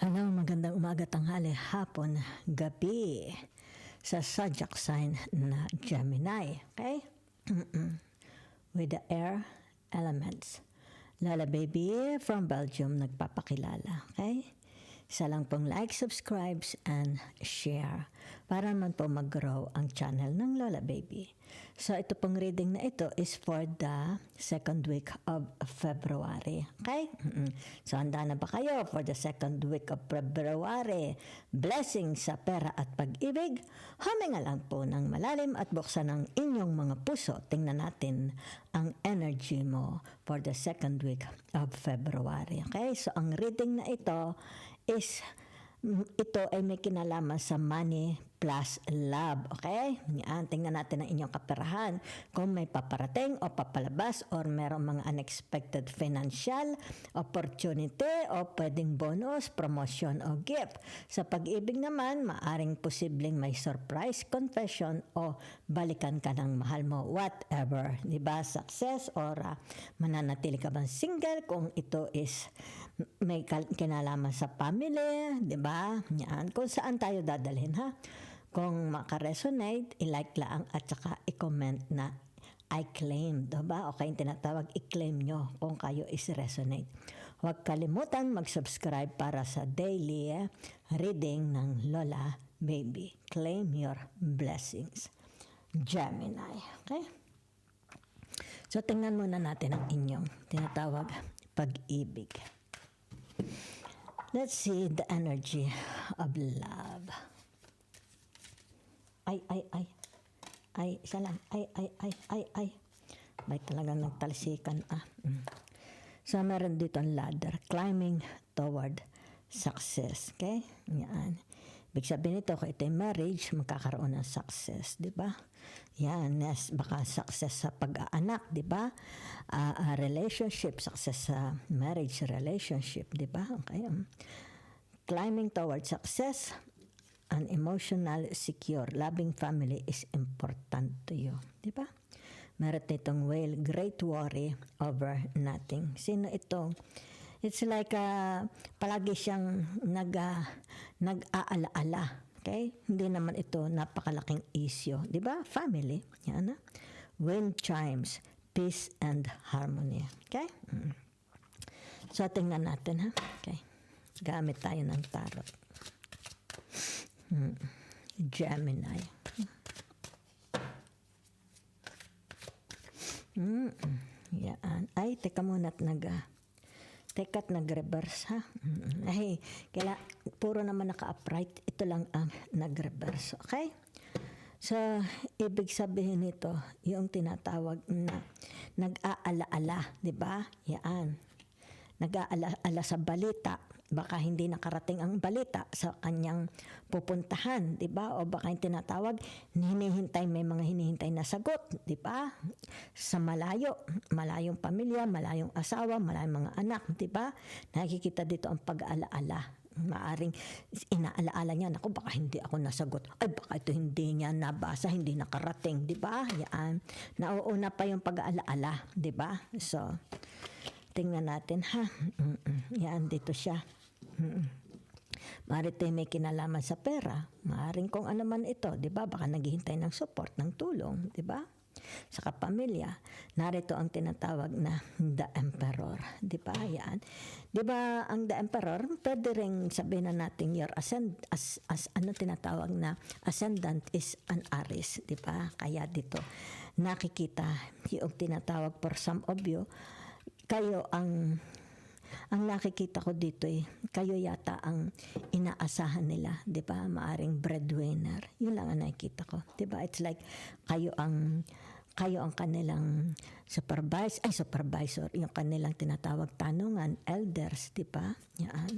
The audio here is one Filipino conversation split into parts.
Hello, magandang umaga, tanghali, hapon, gabi sa zodiac sign na Gemini. Okay? With the air elements. Lala Baby from Belgium nagpapakilala. Okay? Isa lang pong like, subscribes, and share para naman po mag-grow ang channel ng Lola Baby. So ito pong reading na ito is for the second week of February. Okay? So handa na ba kayo for the second week of February? Blessings sa pera at pag-ibig. Huminga lang po ng malalim at buksan ang inyong mga puso. Tingnan natin ang energy mo for the second week of February. Okay? So ang reading na ito ay may kinalaman sa money plus love. Okay? Yan, tingnan natin ang inyong kaperahan. Kung may paparating o papalabas or merong mga unexpected financial opportunity o pwedeng bonus, promotion o gift. Sa pag-ibig naman, maaring posibleng may surprise confession o balikan ka ng mahal mo. Whatever. Diba? Success or mananatili ka bang single kung ito is may kinalaman sa family. Diba? Yan. Kung saan tayo dadalhin, ha? Kung makaresonate, i-like lang at saka i-comment na I claim, diba? O kayong tinatawag, i-claim nyo kung kayo is-resonate. Huwag kalimutan mag-subscribe para sa daily reading ng Lola Baby. Claim your blessings. Gemini. Okay? So, tingnan muna natin ang inyong tinatawag pag-ibig. Let's see the energy of love. Ay, isa lang. Ay. May talagang nagtalsikan. So, meron dito ang ladder. Climbing toward success. Okay? Yan. Ibig sabihin nito, kung ito yung marriage, magkakaroon ng success. Diba? Yan. Yes, baka success sa pag-aanak. Diba? Relationship. Success sa marriage relationship. Diba? Okay. Climbing toward success. An emotional, secure, loving family is important to you. Diba? Meron itong whale, great worry over nothing. Sino ito? It's like palagi siyang nag-aalaala. Okay? Hindi naman ito napakalaking issue. Diba? Family. Yan na. Wind chimes, peace and harmony. Okay? So, tingnan natin, ha? Okay. Gamit tayo ng tarot. Gemini. Yan. Ay, teka muna at nag-reverse, ha? Ay, puro naman naka-upright. Ito lang ang nag-reverse. Okay? So, ibig sabihin nito, yung tinatawag na nag-aalaala. Diba? Yan. Nag-aalaala sa balita. Baka hindi nakarating ang balita sa kanyang pupuntahan, di ba? O baka yung tinatawag, may mga hinihintay na sagot, di ba? Sa malayong pamilya, malayong asawa, malayong mga anak, di ba? Nakikita dito ang pag-aalaala. Maaring inaalaala niya, naku, baka hindi ako nasagot. Ay, baka ito hindi niya nabasa, hindi nakarating, di ba? Yan. Nauuna pa yung pag-aalaala, di ba? So, tingnan natin, ha? Yan, dito siya. Maaring may kinalaman sa pera. Maaring kung ano man ito, di ba? Baka naghihintay ng support, ng tulong, di ba? Sa kapamilya, narito ang tinatawag na The Emperor. Di ba? Yan. Di ba ang The Emperor, pwede rin sabihin na natin your tinatawag na ascendant is an Aries. Di ba? Kaya dito, nakikita yung tinatawag for some of you, kayo ang nakikita ko dito kayo yata ang inaasahan nila, 'di ba? Maaring breadwinner. 'Yun lang ang nakikita ko. 'Di ba? It's like kayo ang kanilang supervisor, yung kanilang tinatawag tanungan, elders, 'di ba? Yan.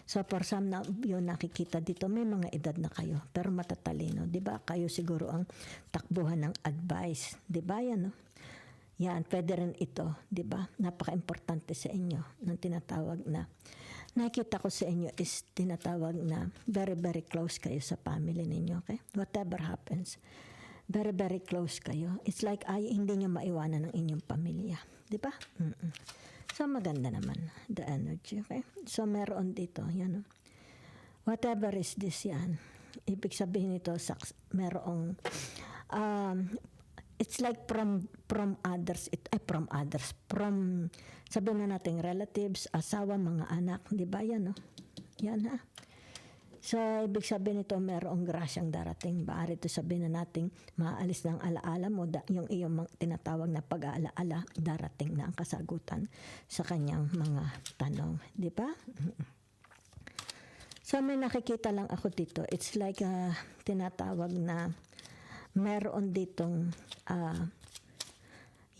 So for some na yun nakikita dito, may mga edad na kayo, pero matatalino, 'di ba? Kayo siguro ang takbuhan ng advice, 'di ba? Yan, no? Yan, pwede rin ito, di ba? Napaka-importante sa inyo ng tinatawag na, nakikita ko sa inyo is tinatawag na very, very close kayo sa family ninyo, okay? Whatever happens, very, very close kayo. It's like, hindi nyo maiwanan ng inyong pamilya, di ba? So, maganda naman, the energy, okay? So, meron dito, yan, Whatever is this yan. Ibig sabihin nito, merong, um, it's like from others, from, sabihin na natin, relatives, asawa, mga anak, di ba yan, no? Yan ha. So, ibig sabihin nito, merong grasyang darating. Baari ito sabihin na natin, maaalis ng alaala mo, yung iyong tinatawag na pag-aalaala, darating na ang kasagutan sa kanyang mga tanong. Di ba? So, may nakikita lang ako dito. It's like tinatawag na meron ditong,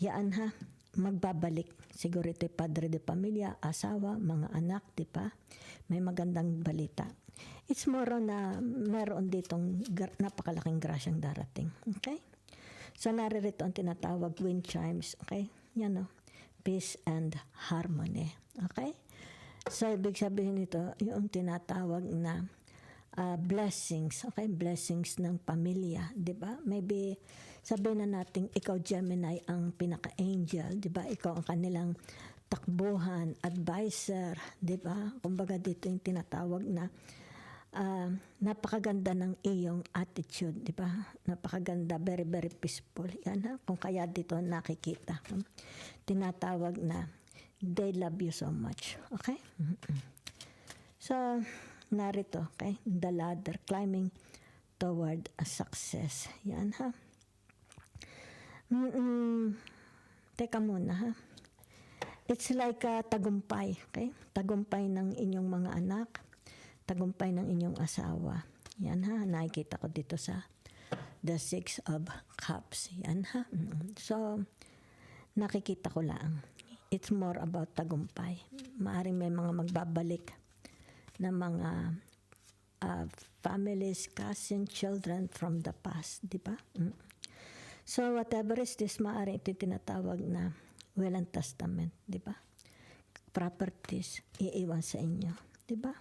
yaan ha, magbabalik. Siguro ito padre de pamilya, asawa, mga anak, di ba? May magandang balita. It's more on na meron ditong napakalaking grasyang darating. Okay? So, naririto ang tinatawag wind chimes. Okay? Yan o. Peace and harmony. Okay? So, ibig sabihin nito, yung tinatawag na blessings. Okay? Blessings ng pamilya. Diba? Maybe, sabihin na natin, ikaw Gemini ang pinaka-angel. Diba? Ikaw ang kanilang takbuhan, advisor. Diba? Kumbaga dito yung tinatawag na napakaganda ng iyong attitude, di ba? Napakaganda, very, very peaceful. Yan ha, kung kaya dito nakikita. Tinatawag na, they love you so much. Okay? So, narito, okay? The ladder, climbing toward a success. Yan ha. Teka muna ha. It's like tagumpay, okay? Tagumpay ng inyong mga anak, tagumpay ng inyong asawa. Yan ha, nakikita ko dito sa the 6 of cups. Yan ha. So, nakikita ko lang. It's more about tagumpay. Maaring may mga magbabalik na mga families, cousins, children from the past. Di ba? So, whatever is this, maaring ito tinatawag na will and testament. Di ba? Properties, iiwan sa inyo. Di ba?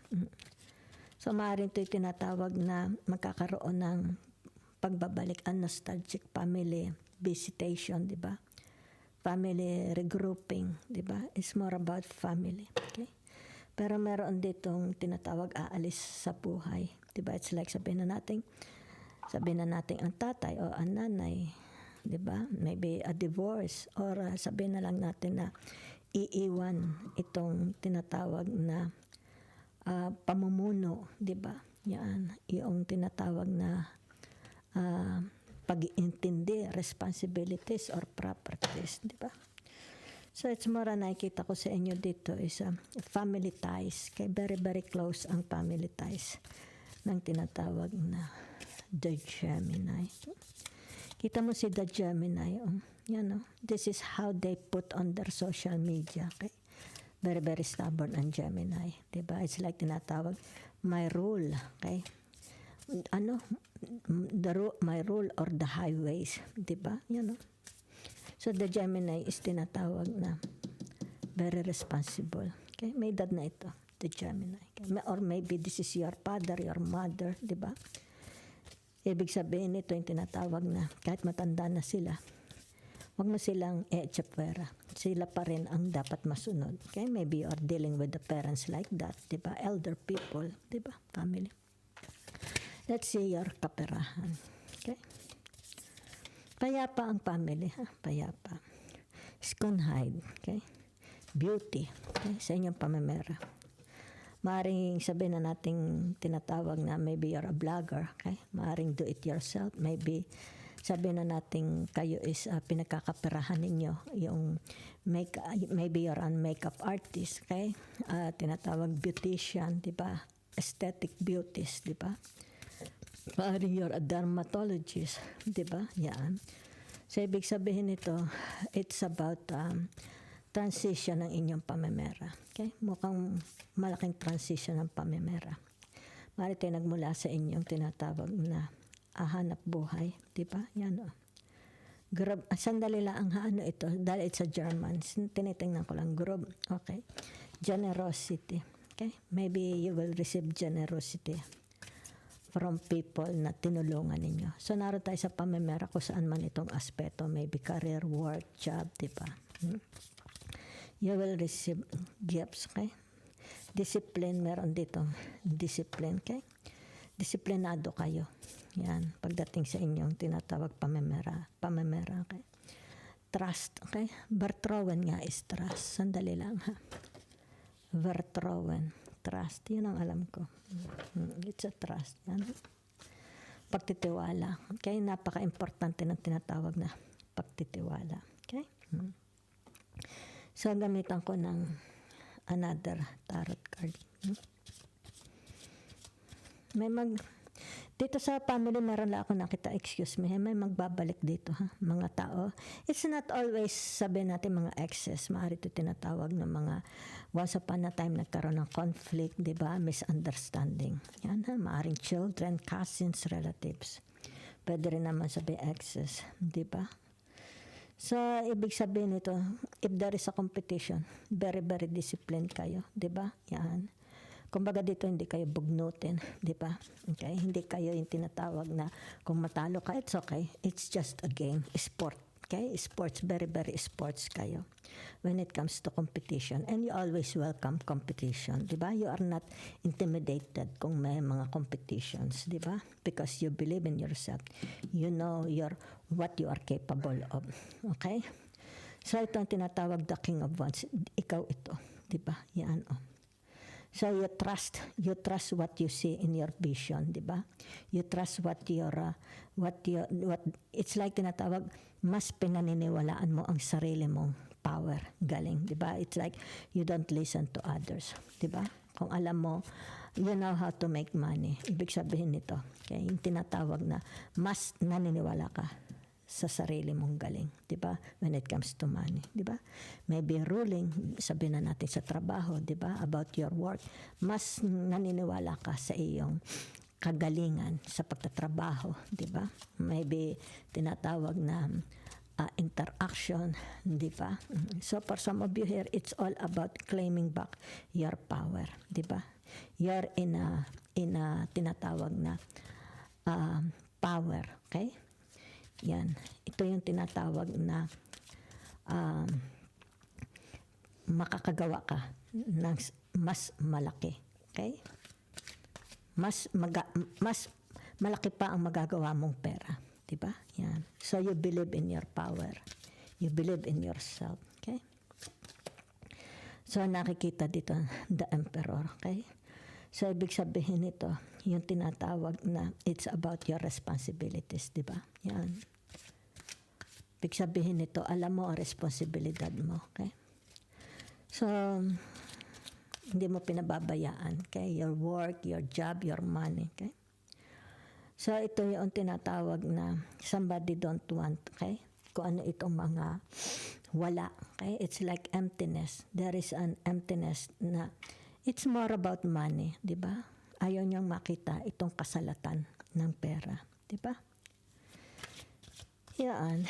So, maaaring ito'y tinatawag na magkakaroon ng pagbabalik, a nostalgic family visitation, di ba? Family regrouping, di ba? It's more about family, okay? Pero meron ditong tinatawag aalis sa buhay, di ba? It's like sabihin na natin ang tatay o ang nanay, di ba? Maybe a divorce or sabihin na lang natin na iiwan itong tinatawag na pamumuno, di ba? Yan, yung tinatawag na pag-iintindi, responsibilities or properties, di ba? So, it's more na nakikita ko sa inyo dito is family ties. Kaya very, very close ang family ties ng tinatawag na the Gemini. Kita mo si the Gemini, yan o. This is how they put on their social media, okay? Very, very stubborn ang Gemini. Diba? It's like tinatawag, my rule. Okay? My rule or the highways. Diba? Yan o. So, the Gemini is tinatawag na very responsible. Okay? May edad na ito, the Gemini. Okay? Or maybe this is your father, your mother. Diba? Ibig sabihin ito yung tinatawag na kahit matanda na sila, huwag mo silang echapwera. Sila pa rin ang dapat masunod. Okay? Maybe you are dealing with the parents like that. Diba? Elder people. Diba? Family. Let's see your kaperahan. Okay? Payapa ang family. Ha? Payapa. Skunhide. Okay? Beauty. Okay? Sa inyong pamemera. Maaring sabihin na nating tinatawag na maybe you're a vlogger. Okay? Maaring do it yourself. Maybe sabihin na natin kayo is pinagkakaperahan ninyo yung maybe you're a makeup artist, okay? Tinatawag beautician, di ba? Aesthetic beauties, di ba? Maaring you're a dermatologist, di ba? Yan. So, ibig sabihin nito, it's about transition ng inyong pamemera. Okay? Mukhang malaking transition ng pamemera. Maaari tayo nagmula sa inyong tinatawag na hanap buhay, di ba? Yan o. Sandali lang ang ito, dahil it's a German. Tinitingnan ko lang, grob. Okay. Generosity. Okay? Maybe you will receive generosity from people na tinulungan ninyo. So, naroon tayo sa pamemera kung saan man itong aspeto. Maybe career, work, job, di ba? You will receive gifts, okay? Discipline, meron dito. Discipline, okay? Disiplinado kayo. Yan, pagdating sa inyong tinatawag pamemera, okay? Trust, okay? Vertrauen nga is trust. Sandali lang, ha? Vertrauen, trust. Yun ang alam ko. It's a trust. Yan. Pagtitiwala. Okay? Napaka-importante ng tinatawag na pagtitiwala. Okay? So, gamitan ko ng another tarot card. Dito sa family, meron lang ako nakita, excuse me, may magbabalik dito, ha, mga tao. It's not always, sabi natin, mga exes. Maaari ito tinatawag ng mga once upon a time nagkaroon ng conflict, di ba? Misunderstanding. Yan, ha, maaring children, cousins, relatives. Pwede rin naman sabi exes, di ba? So, ibig sabihin nito, if there is a competition, very, very disciplined kayo, di ba? Yan. Kumbaga dito, hindi kayo bugnutin, di ba? Okay? Hindi kayo yung tinatawag na kung matalo ka, it's okay. It's just a game, sport. Okay? Sports, very, very sports kayo when it comes to competition. And you always welcome competition, di ba? You are not intimidated kung may mga competitions, di ba? Because you believe in yourself. You know what you are capable of. Okay? So ito ang tinatawag the King of Wands. Ikaw ito, di ba? Yan, oh. So you trust what you see in your vision, di ba? You trust what it's like tinatawag, mas pinaniniwalaan mo ang sarili mong power, galing, di ba? It's like you don't listen to others, di ba? Kung alam mo, you know how to make money. Ibig sabihin nito, okay? Yung tinatawag na mas naniniwala ka sa sarili mong galing, di ba? When it comes to money, di ba? Maybe ruling, sabihin na natin sa trabaho, di ba? About your work, mas naniniwala ka sa iyong kagalingan sa pagtatrabaho, di ba? Maybe tinatawag na interaction, di ba? So for some of you here, it's all about claiming back your power, di ba? You're in a tinatawag na power, okay? Yan. Ito yung tinatawag na makakagawa ka ng mas malaki. Okay? Mas malaki pa ang magagawa mong pera. Diba? Yan. So you believe in your power. You believe in yourself. Okay? So nakikita dito the Emperor. Okay? So ibig sabihin nito, yung tinatawag na it's about your responsibilities. Diba? Yan. Ibig sabihin nito, alam mo ang responsibilidad mo, okay? So, hindi mo pinababayaan, okay? Your work, your job, your money, okay? So, ito yung tinatawag na somebody don't want, okay? Kung ano itong mga wala, okay? It's like emptiness. There is an emptiness na it's more about money, di ba? Ayaw niyang makita itong kasalatan ng pera, di ba? Yan.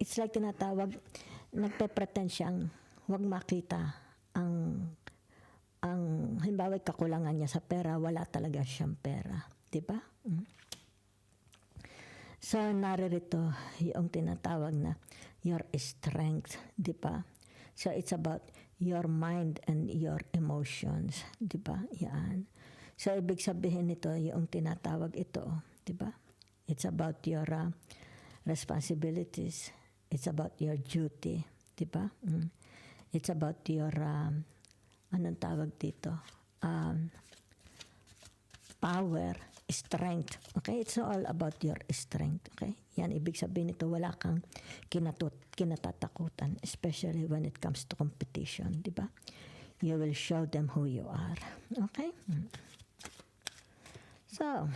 It's like tinatawag, nagpe-pretend siyang huwag makita ang halimbawa kakulangan niya sa pera, wala talaga siyang pera, di ba? So naririto yung tinatawag na your strength, di ba? So it's about your mind and your emotions, di ba? Yan. So ibig sabihin nito yung tinatawag ito, di ba? It's about your responsibilities. It's about your duty, di ba? It's about your anong tawag dito? Power, strength. Okay? It's all about your strength. Okay? Yan, ibig sabihin nito, wala kang kinatatakutan, especially when it comes to competition, di ba? You will show them who you are. Okay? So,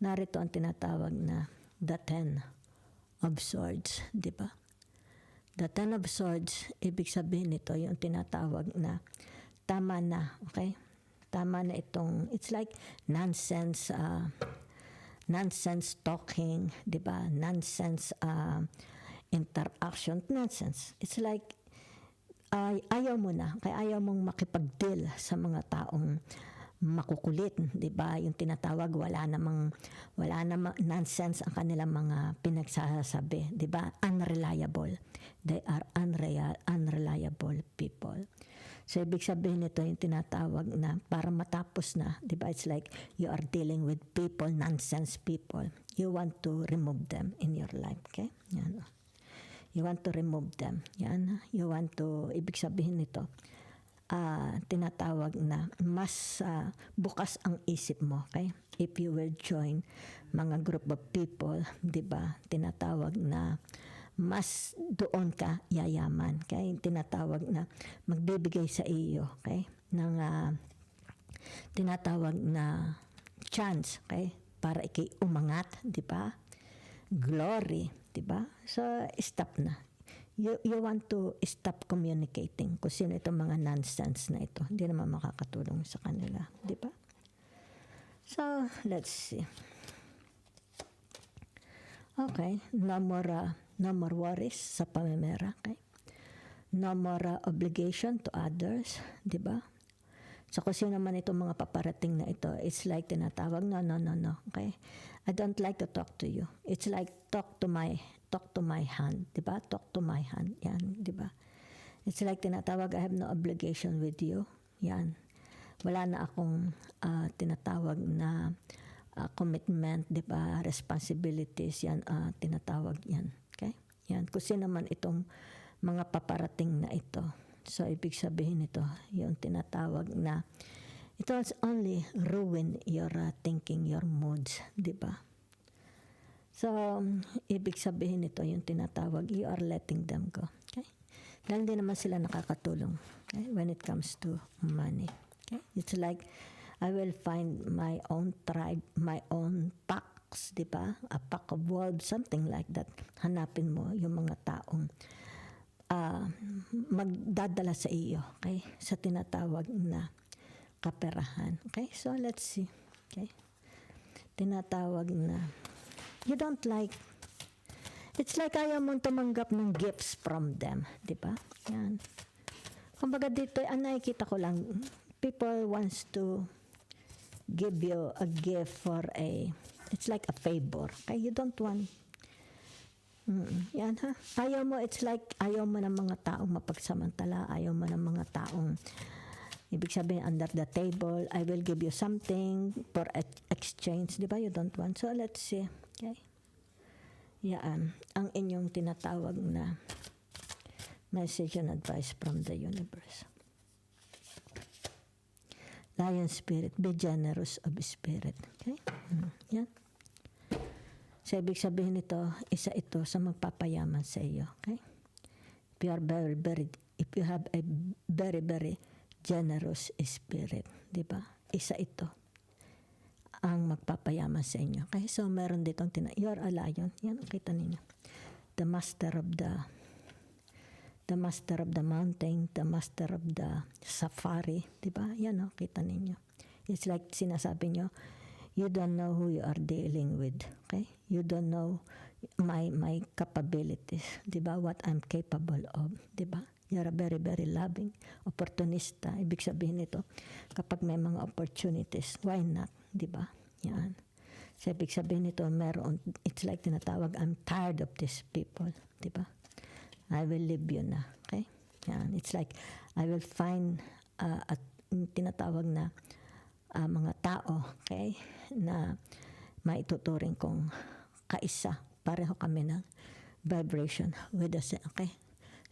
narito ang tinatawag na the Ten of Swords, di ba? The Ten of Swords, ibig sabihin nito, yung tinatawag na tama na, okay? Tama na itong, it's like nonsense talking, di ba? Nonsense interaction, nonsense. It's like, ayaw mo na, kaya ayaw mong makipag-deal sa mga taong makukulit, 'di ba? Yung tinatawag wala namang nonsense ang kanilang mga pinagsasabi, 'di ba? Unreliable. They are unreliable people. So ibig sabihin nito yung tinatawag na para matapos na, 'di ba? It's like you are dealing with people, nonsense people. You want to remove them in your life, okay? Yan. You want to remove them. Yan. You want to, ibig sabihin nito, tinatawag na mas bukas ang isip mo, okay? If you will join mga group of people, 'di ba? Tinatawag na mas doon ka yayaman, okay? Tinatawag na magbibigay sa iyo, okay? Ng tinatawag na chance, okay? Para ikay umangat, 'di ba? Glory, 'di ba? So stop na. You want to stop communicating kung sino itong mga nonsense na ito. Hindi naman makakatulong sa kanila, di ba? So, let's see. Okay, no more worries sa pamimera, okay? No more obligation to others, di ba? So, kung sino man itong mga paparating na ito, it's like tinatawag, no, okay? I don't like to talk to you. It's like talk to my hand, di ba? Talk to my hand, yan, di ba? It's like tinatawag, I have no obligation with you, yan. Wala na akong tinatawag na commitment, di ba? Responsibilities, yan, tinatawag yan, okay? Yan, kung sino man itong mga paparating na ito. So, ibig sabihin ito, yung tinatawag na it will only ruin your thinking, your moods, di ba? So, ibig sabihin nito yung tinatawag, you are letting them go. Okay? Dahil hindi naman sila nakakatulong, okay? When it comes to money. Okay? It's like, I will find my own tribe, my own packs, di ba? A pack of wolves, something like that. Hanapin mo yung mga taong magdadala sa iyo, okay? Sa tinatawag na kaperahan. Okay? So, let's see. Okay? Tinatawag na you don't like, it's like ayaw mong tumanggap ng gifts from them, di ba? Yan. Kumbaga dito, nakikita ko lang, people wants to give you a gift for it's like a favor. Okay? You don't want, yan ha. Ayaw mo, it's like, ayaw mo ng mga taong mapagsamantala, ayaw mo ng mga taong, ibig sabihin, under the table, I will give you something for exchange, di ba? You don't want. So, let's see. Okay? Yan. Ang inyong tinatawag na message and advice from the universe. Lion spirit, be generous of spirit. Okay? Yan. So, ibig sabihin nito, isa ito sa magpapayaman sa iyo. Okay? If you have a very, very generous spirit, di ba? Isa ito ang magpapayaman sa inyo. Okay? So, meron ditong you are a lion. Yan, kita ninyo. The master of the mountain, the master of the safari, di ba? Yan, kita ninyo. It's like sinasabi nyo, you don't know who you are dealing with. Okay? You don't know my capabilities, di ba? What I'm capable of, di ba? You're a very, very loving, opportunista. Ibig sabihin nito, kapag may mga opportunities, why not? Di ba? Yan. So, ibig sabihin nito, meron, it's like tinatawag, I'm tired of these people. Di ba? I will leave you na. Okay? Yan. It's like, I will find tinatawag na mga tao, okay, na maituturing kong kaisa. Pareho kami ng vibration with the same, okay?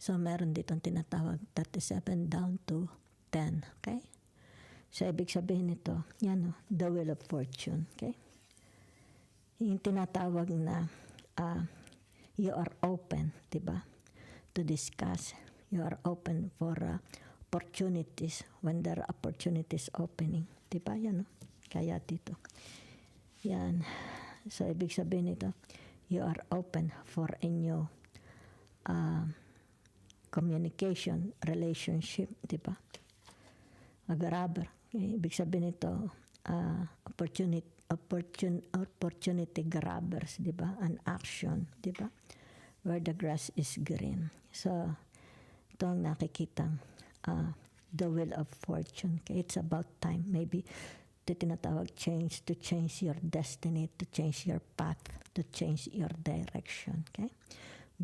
So, meron ditong tinatawag 37 down to 10, okay? So, ibig sabihin nito, yan the wheel of fortune, okay? Yung tinatawag na you are open, di ba? To discuss. You are open for opportunities when there are opportunities opening. Di ba? Yan, kaya dito. Yan. So, ibig sabihin nito, you are open for a new communication, relationship, di ba? Mag-rubber. Okay? Ibig sabihin nito, opportunity grabbers, di ba? An action, di ba? Where the grass is green. So, ito ang nakikitang the wheel of fortune. Okay? It's about time. Maybe Ito tinatawag change, to change your destiny, to change your path, to change your direction. Okay?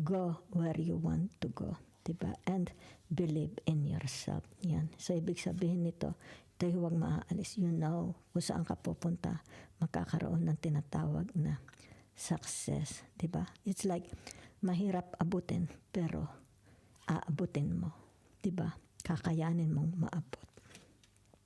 Go where you want to go. Diba? And believe in yourself. Yan. So, ibig sabihin nito, ito'y huwag maaalis. You know kung saan ka pupunta, magkakaroon ng tinatawag na success. Diba? It's like, mahirap abutin, pero aabutin mo. Diba? Kakayanin mong maabot.